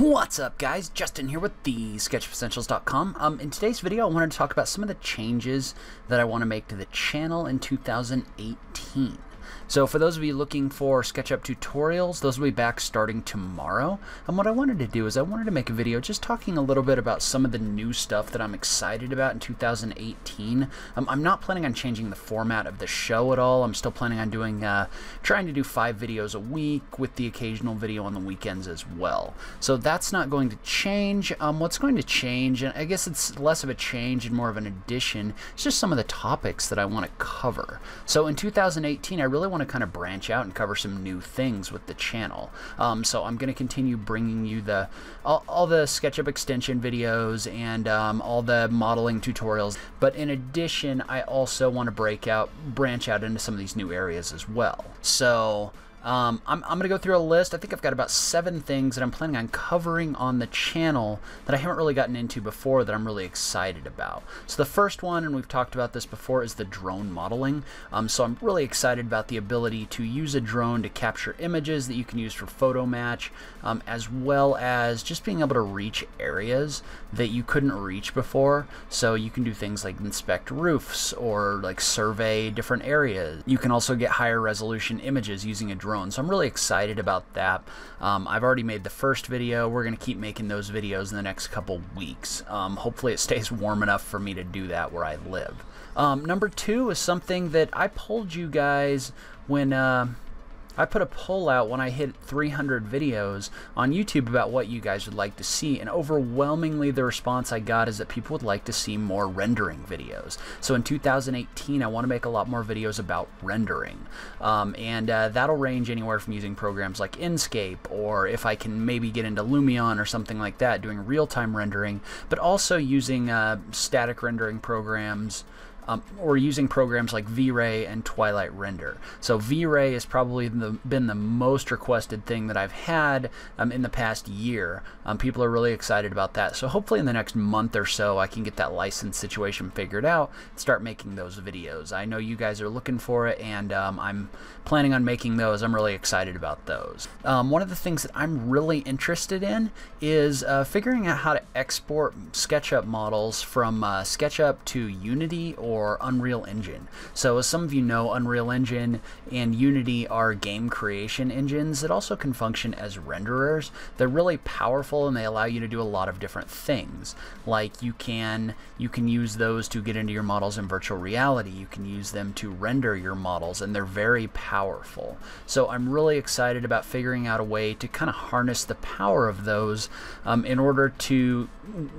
What's up, guys? Justin here with TheSketchUpEssentials.com. In today's video, I wanted to talk about some of the changes that I want to make to the channel in 2018. So for those of you looking for SketchUp tutorials, those will be back starting tomorrow. And what I wanted to do is I wanted to make a video just talking a little bit about some of the new stuff that I'm excited about in 2018. I'm not planning on changing the format of the show at all. I'm still planning on doing, trying to do 5 videos a week with the occasional video on the weekends as well. So that's not going to change. What's going to change, and I guess it's less of a change and more of an addition, it's just some of the topics that I want to cover. So in 2018, I really want to kind of branch out and cover some new things with the channel. So I'm going to continue bringing you all the SketchUp extension videos and all the modeling tutorials. But in addition, I also want to branch out into some of these new areas as well. So I'm going to go through a list. I think I've got about 7 things that I'm planning on covering on the channel that I haven't really gotten into before that I'm really excited about. So the first one, and we've talked about this before, is the drone modeling. So I'm really excited about the ability to use a drone to capture images that you can use for photo match, as well as just being able to reach areas that you couldn't reach before. So you can do things like inspect roofs or like survey different areas. You can also get higher resolution images using a drone. So I'm really excited about that. I've already made the first video. We're going to keep making those videos in the next couple weeks. Hopefully it stays warm enough for me to do that where I live. Number 2 is something that I polled you guys when I put a poll out when I hit 300 videos on YouTube about what you guys would like to see, and overwhelmingly the response I got is that people would like to see more rendering videos. So in 2018, I want to make a lot more videos about rendering, and that'll range anywhere from using programs like Inkscape, or if I can maybe get into Lumion or something like that, doing real-time rendering, but also using static rendering programs, or using programs like V-Ray and Twilight Render. So V-Ray has probably been the most requested thing that I've had in the past year. People are really excited about that. So hopefully in the next month or so I can get that license situation figured out and start making those videos. I know you guys are looking for it, and I'm planning on making those. I'm really excited about those. One of the things that I'm really interested in is figuring out how to export SketchUp models from SketchUp to Unity or Unreal Engine. So as some of you know, Unreal Engine and Unity are game creation engines that also can function as renderers. They're really powerful and they allow you to do a lot of different things. Like you can use those to get into your models in virtual reality. You can use them to render your models, and they're very powerful. So I'm really excited about figuring out a way to kind of harness the power of those in order to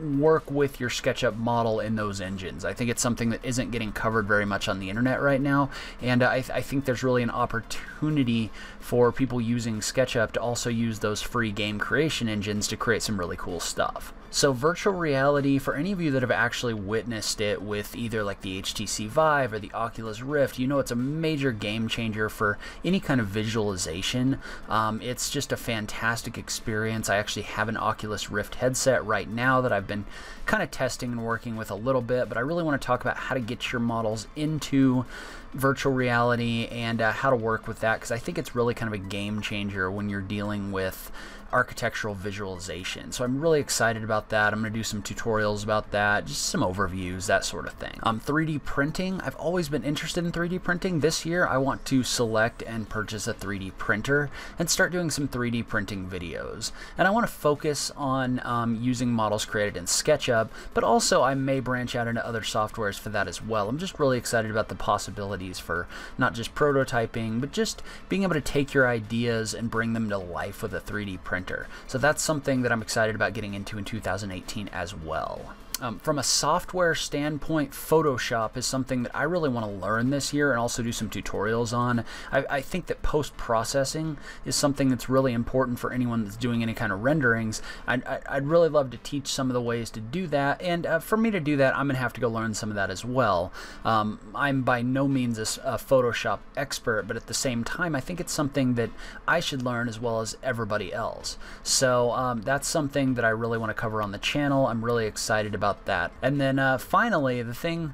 work with your SketchUp model in those engines. I think it's something that isn't getting covered very much on the internet right now, and I think there's really an opportunity for people using SketchUp to also use those free game creation engines to create some really cool stuff. So virtual reality, for any of you that have actually witnessed it with either like the HTC Vive or the Oculus Rift, you know it's a major game changer for any kind of visualization. It's just a fantastic experience. I actually have an Oculus Rift headset right now that I've been kind of testing and working with a little bit, but I really want to talk about how to get your models into virtual reality and how to work with that, because I think it's really kind of a game changer when you're dealing with architectural visualization. So I'm really excited about that. I'm going to do some tutorials about that, just some overviews, that sort of thing. 3D printing, I've always been interested in 3D printing. This year I want to select and purchase a 3D printer and start doing some 3D printing videos. And I want to focus on using models created in SketchUp, but also I may branch out into other softwares for that as well. I'm just really excited about the possibilities for not just prototyping, but just being able to take your ideas and bring them to life with a 3D printer. So that's something that I'm excited about getting into in 2018 as well. From a software standpoint, Photoshop is something that I really want to learn this year and also do some tutorials on. I think that post-processing is something that's really important for anyone that's doing any kind of renderings. I'd really love to teach some of the ways to do that, and for me to do that, I'm going to have to go learn some of that as well. I'm by no means a Photoshop expert, but at the same time, I think it's something that I should learn as well as everybody else. So that's something that I really want to cover on the channel. I'm really excited about that. And then finally, the thing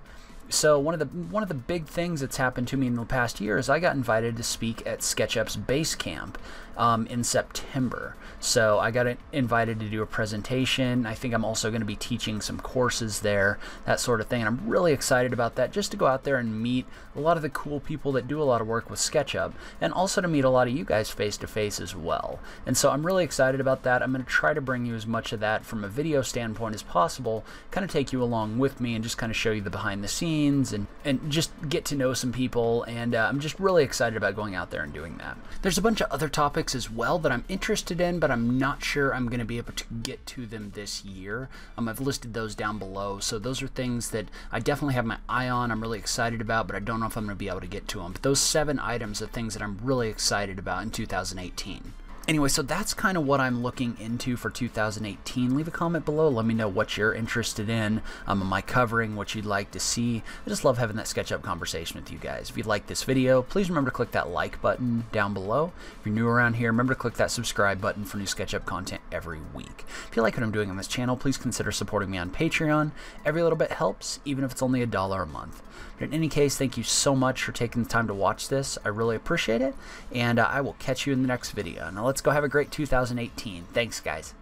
So one of the big things that's happened to me in the past year is I got invited to speak at SketchUp's base camp in September. So I got invited to do a presentation. I think I'm also going to be teaching some courses there, that sort of thing. And I'm really excited about that, just to go out there and meet a lot of the cool people that do a lot of work with SketchUp, and also to meet a lot of you guys face to face as well. And so I'm really excited about that. I'm going to try to bring you as much of that from a video standpoint as possible, kind of take you along with me and just kind of show you the behind the scenes and just get to know some people. And I'm just really excited about going out there and doing that. There's a bunch of other topics as well that I'm interested in, but I'm not sure I'm going to be able to get to them this year. I've listed those down below. So those are things that I definitely have my eye on, I'm really excited about, but I don't know if I'm going to be able to get to them. But those 7 items are things that I'm really excited about in 2018. Anyway, so that's kind of what I'm looking into for 2018. Leave a comment below. Let me know what you're interested in. Am I covering what you'd like to see? I just love having that SketchUp conversation with you guys. If you like this video, please remember to click that like button down below. If you're new around here, remember to click that subscribe button for new SketchUp content every week. If you like what I'm doing on this channel, please consider supporting me on Patreon. Every little bit helps, even if it's only $1 a month. But in any case, thank you so much for taking the time to watch this. I really appreciate it, and I will catch you in the next video. Now let's go have a great 2018. Thanks, guys.